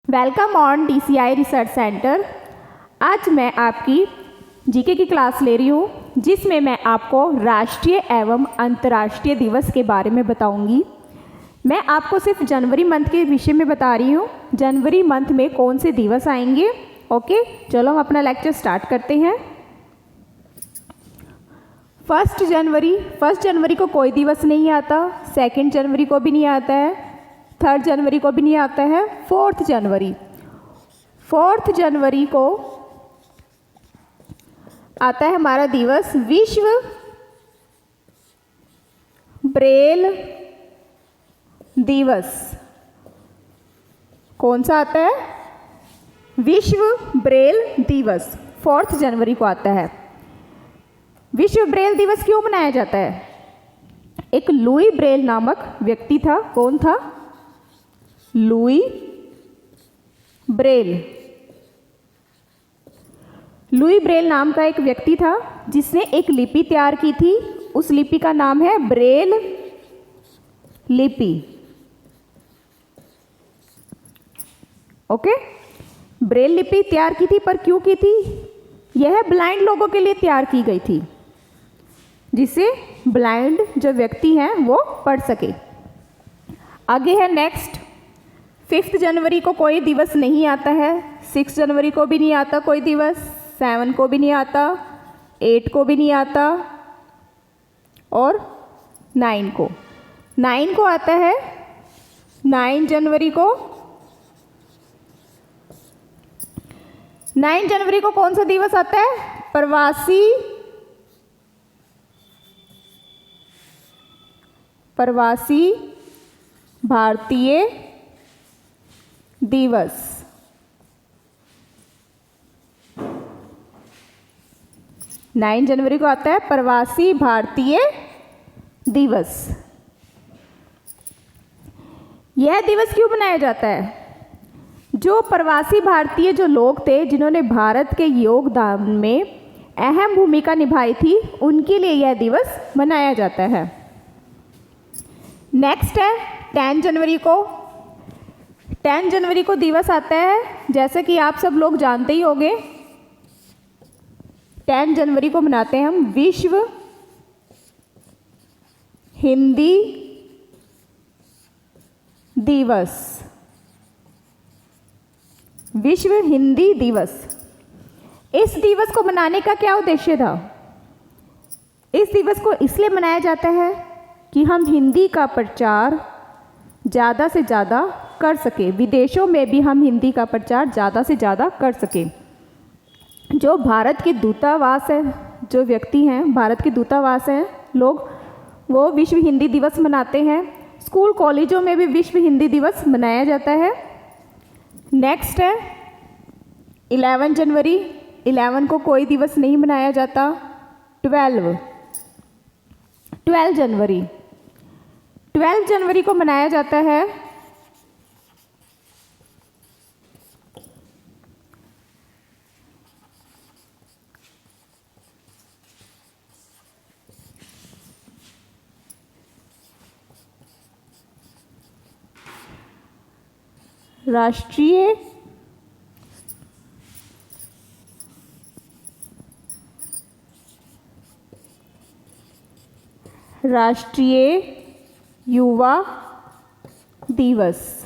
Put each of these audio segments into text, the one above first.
Welcome on DCI research centre. आज मैं आपकी जीके की क्लास ले रही हूँ, जिसमें मैं आपको राष्ट्रीय एवं अंतर्राष्ट्रीय दिवस के बारे में बताऊँगी। मैं आपको सिर्फ जनवरी मंथ के विषय में बता रही हूँ, जनवरी मंथ में कौन से दिवस आएंगे। ओके, चलो हम अपना लेक्चर स्टार्ट करते हैं। फर्स्ट जनवरी को कोई दिवस नहीं आता, 2 जनवरी को भी नहीं आता है, 3 जनवरी को भी नहीं आता है। 4 जनवरी को आता है हमारा दिवस विश्व ब्रेल दिवस। कौन सा आता है? विश्व ब्रेल दिवस 4 जनवरी को आता है। विश्व ब्रेल दिवस क्यों मनाया जाता है? एक लुई ब्रेल नामक व्यक्ति था। कौन था? लुई ब्रेल नाम का एक व्यक्ति था, जिसने एक लिपि तैयार की थी। उस लिपि का नाम है ब्रेल लिपि। ओके, ब्रेल लिपि तैयार की थी, पर क्यों की थी? यह ब्लाइंड लोगों के लिए तैयार की गई थी, जिससे ब्लाइंड जो व्यक्ति हैं वो पढ़ सके। आगे है नेक्स्ट, 5 जनवरी को कोई दिवस नहीं आता है, 6 जनवरी को भी नहीं आता कोई दिवस, 7 को भी नहीं आता, 8 को भी नहीं आता और 9 को आता है। 9 जनवरी को 9 जनवरी को कौन सा दिवस आता है? प्रवासी भारतीय दिवस। 9 जनवरी को आता है प्रवासी भारतीय दिवस। यह दिवस क्यों मनाया जाता है? जो प्रवासी भारतीय जो लोग थे, जिन्होंने भारत के योगदान में अहम भूमिका निभाई थी, उनके लिए यह दिवस मनाया जाता है। नेक्स्ट है 10 जनवरी को। 10 जनवरी को दिवस आता है, जैसे कि आप सब लोग जानते ही होंगे। 10 जनवरी को मनाते हैं हम विश्व हिंदी दिवस। विश्व हिंदी दिवस। इस दिवस को मनाने का क्या उद्देश्य था? इस दिवस को इसलिए मनाया जाता है कि हम हिंदी का प्रचार ज़्यादा से ज़्यादा कर सके, विदेशों में भी हम हिंदी का प्रचार ज़्यादा से ज़्यादा कर सके। जो भारत के दूतावास है, जो व्यक्ति हैं भारत के दूतावास हैं लोग, वो विश्व हिंदी दिवस मनाते हैं। स्कूल कॉलेजों में भी विश्व हिंदी दिवस मनाया जाता है। नेक्स्ट है 11 जनवरी। 11 को कोई दिवस नहीं मनाया जाता। 12 जनवरी को मनाया जाता है राष्ट्रीय युवा दिवस।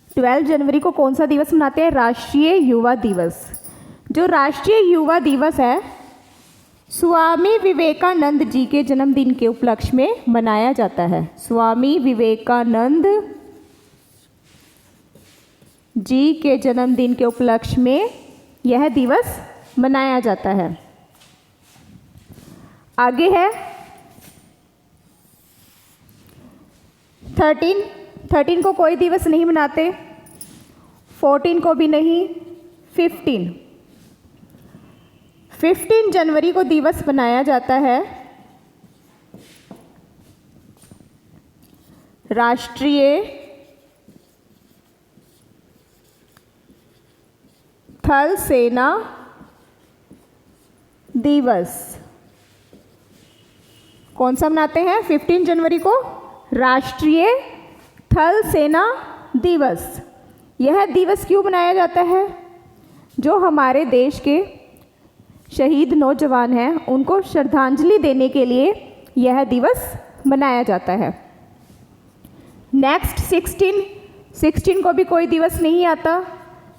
12 जनवरी को कौन सा दिवस मनाते हैं? राष्ट्रीय युवा दिवस। जो राष्ट्रीय युवा दिवस है, स्वामी विवेकानंद जी के जन्मदिन के उपलक्ष्य में मनाया जाता है। स्वामी विवेकानंद जी के जन्मदिन के उपलक्ष्य में यह दिवस मनाया जाता है। आगे है 13 को कोई दिवस नहीं मनाते, 14 को भी नहीं। 15 जनवरी को दिवस मनाया जाता है राष्ट्रीय थल सेना दिवस। कौन सा मनाते हैं 15 जनवरी को? राष्ट्रीय थल सेना दिवस। यह दिवस क्यों मनाया जाता है? जो हमारे देश के शहीद नौजवान हैं उनको श्रद्धांजलि देने के लिए यह दिवस मनाया जाता है। नेक्स्ट 16 को भी कोई दिवस नहीं आता,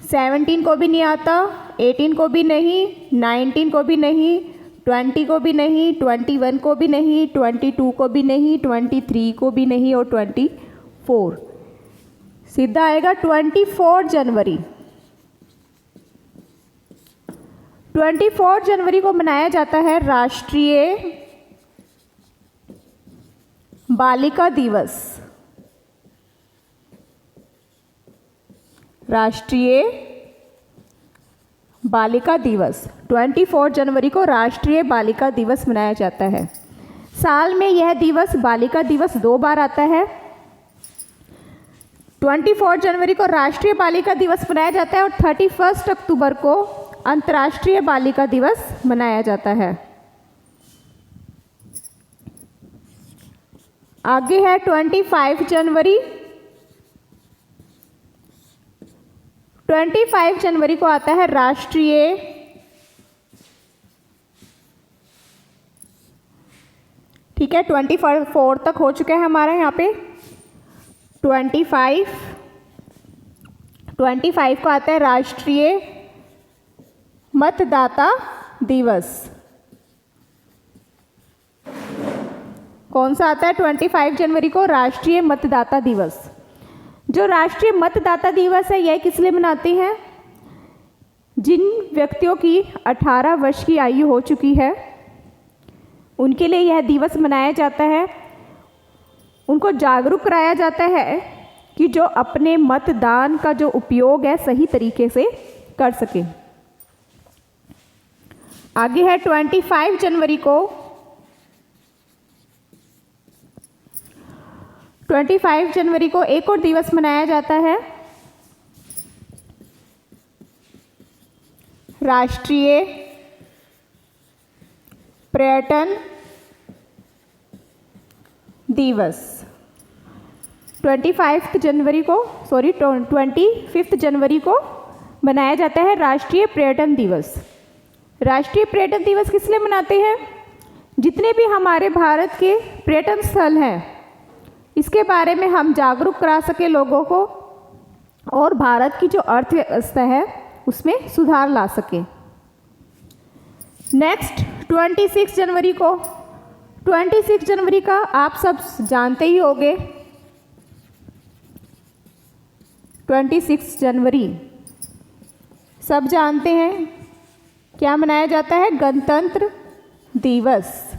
17 को भी नहीं आता, 18 को भी नहीं, 19 को भी नहीं, 20 को भी नहीं, 21 को भी नहीं, 22 को भी नहीं, 23 को भी नहीं और 24। सीधा आएगा 24 जनवरी। 24 जनवरी को मनाया जाता है राष्ट्रीय बालिका दिवस। राष्ट्रीय बालिका दिवस 24 जनवरी को राष्ट्रीय बालिका दिवस मनाया जाता है। साल में यह दिवस बालिका दिवस 2 बार आता है। 24 जनवरी को राष्ट्रीय बालिका दिवस मनाया जाता है और 31 अक्टूबर को अंतर्राष्ट्रीय बालिका दिवस मनाया जाता है। आगे है 25 जनवरी। 25 जनवरी को आता है राष्ट्रीय ठीक है 24 तक हो चुका है हमारा यहाँ पे। 25 को आता है राष्ट्रीय मतदाता दिवस। कौन सा आता है 25 जनवरी को? राष्ट्रीय मतदाता दिवस। जो राष्ट्रीय मतदाता दिवस है यह किस लिए मनाते हैं? जिन व्यक्तियों की 18 वर्ष की आयु हो चुकी है उनके लिए यह दिवस मनाया जाता है। उनको जागरूक कराया जाता है कि जो अपने मतदान का जो उपयोग है सही तरीके से कर सके। आगे है 25 जनवरी को 25 जनवरी को एक और दिवस मनाया जाता है राष्ट्रीय पर्यटन दिवस। 25 जनवरी को मनाया जाता है राष्ट्रीय पर्यटन दिवस। राष्ट्रीय पर्यटन दिवस किस लिए मनाते हैं? जितने भी हमारे भारत के पर्यटन स्थल हैं इसके बारे में हम जागरूक करा सके लोगों को और भारत की जो अर्थव्यवस्था है उसमें सुधार ला सके। नेक्स्ट 26 जनवरी को 26 जनवरी का आप सब जानते ही होंगे। 26 जनवरी सब जानते हैं क्या मनाया जाता है? गणतंत्र दिवस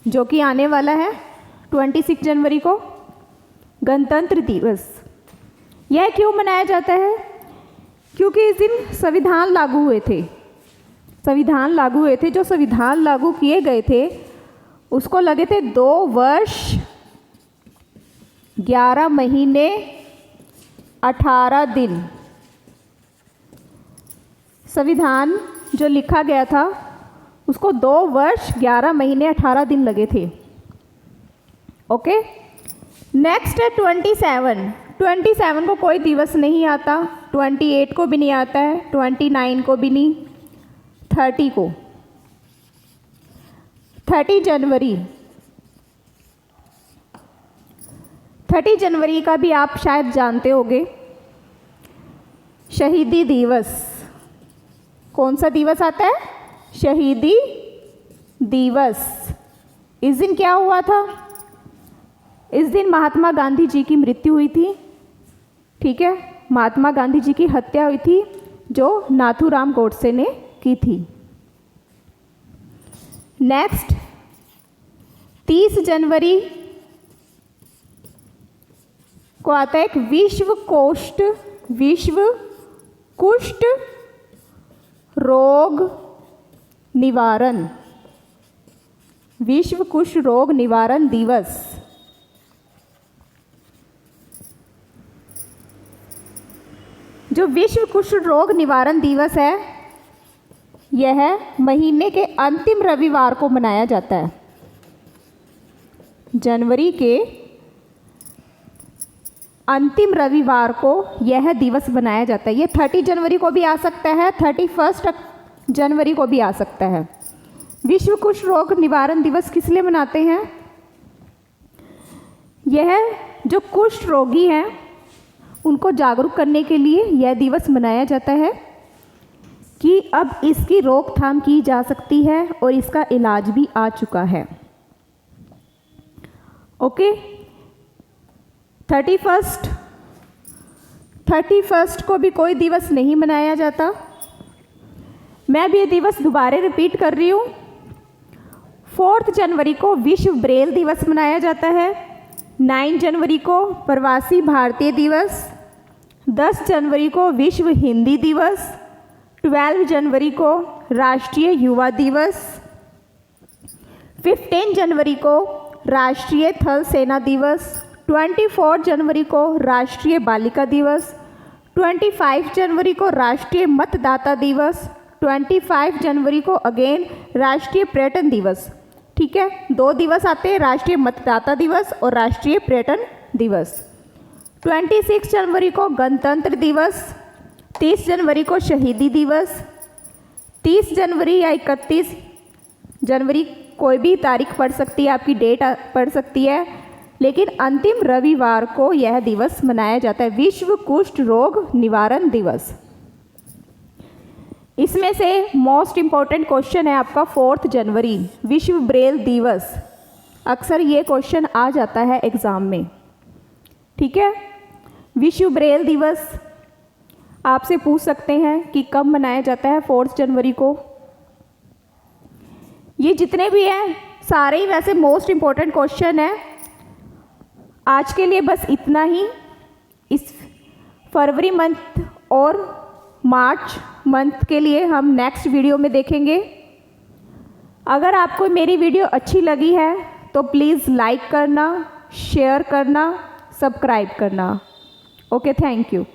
जो कि आने वाला है 26 जनवरी को गणतंत्र दिवस। यह क्यों मनाया जाता है? क्योंकि इस दिन संविधान लागू हुए थे। जो संविधान लागू किए गए थे उसको लगे थे 2 वर्ष 11 महीने 18 दिन। संविधान जो लिखा गया था उसको 2 वर्ष 11 महीने 18 दिन लगे थे। ओके। नेक्स्ट है 27 को कोई दिवस नहीं आता, 28 को भी नहीं आता है, 29 को भी नहीं, 30 को 30 जनवरी का भी आप शायद जानते होंगे शहीदी दिवस। कौन सा दिवस आता है? शहीदी दिवस। इस दिन क्या हुआ था? इस दिन महात्मा गांधी जी की मृत्यु हुई थी। ठीक है, महात्मा गांधी जी की हत्या हुई थी जो नाथूराम गोडसे ने की थी। नेक्स्ट 30 जनवरी को आता है एक विश्व कुष्ठ रोग निवारण। विश्व कुष्ठ रोग निवारण दिवस। जो विश्व कुष्ठ रोग निवारण दिवस है यह महीने के अंतिम रविवार को मनाया जाता है। जनवरी के अंतिम रविवार को यह दिवस मनाया जाता है। ये 30 जनवरी को भी आ सकता है, 31 जनवरी को भी आ सकता है। विश्व कुष्ठ रोग निवारण दिवस किस लिए मनाते हैं? यह जो कुष्ठ रोगी हैं उनको जागरूक करने के लिए यह दिवस मनाया जाता है कि अब इसकी रोकथाम की जा सकती है और इसका इलाज भी आ चुका है। ओके, 31 को भी कोई दिवस नहीं मनाया जाता। मैं भी ये दिवस दोबारा रिपीट कर रही हूँ। 4 जनवरी को विश्व ब्रेल दिवस मनाया जाता है। 9 जनवरी को प्रवासी भारतीय दिवस, 10 जनवरी को विश्व हिंदी दिवस, 12 जनवरी को राष्ट्रीय युवा दिवस, 15 जनवरी को राष्ट्रीय थल सेना दिवस, 24 जनवरी को राष्ट्रीय बालिका दिवस, 25 जनवरी को राष्ट्रीय मतदाता दिवस, 25 जनवरी को अगेन राष्ट्रीय पर्यटन दिवस। ठीक है, 2 दिवस आते हैं, राष्ट्रीय मतदाता दिवस और राष्ट्रीय पर्यटन दिवस। 26 जनवरी को गणतंत्र दिवस, 30 जनवरी को शहीदी दिवस, 30 जनवरी या 31 जनवरी कोई भी तारीख पड़ सकती है, आपकी डेट पड़ सकती है, लेकिन अंतिम रविवार को यह दिवस मनाया जाता है, विश्व कुष्ठ रोग निवारण दिवस। इसमें से मोस्ट इम्पॉर्टेंट क्वेश्चन है आपका 4 जनवरी विश्व ब्रेल दिवस। अक्सर ये क्वेश्चन आ जाता है एग्ज़ाम में। ठीक है, विश्व ब्रेल दिवस आपसे पूछ सकते हैं कि कब मनाया जाता है 4 जनवरी को। ये जितने भी हैं सारे ही वैसे मोस्ट इम्पॉर्टेंट क्वेश्चन है। आज के लिए बस इतना ही। इस फरवरी मंथ और मार्च मंथ के लिए हम नेक्स्ट वीडियो में देखेंगे। अगर आपको मेरी वीडियो अच्छी लगी है तो प्लीज़ लाइक करना, शेयर करना, सब्सक्राइब करना। Okay, thank you.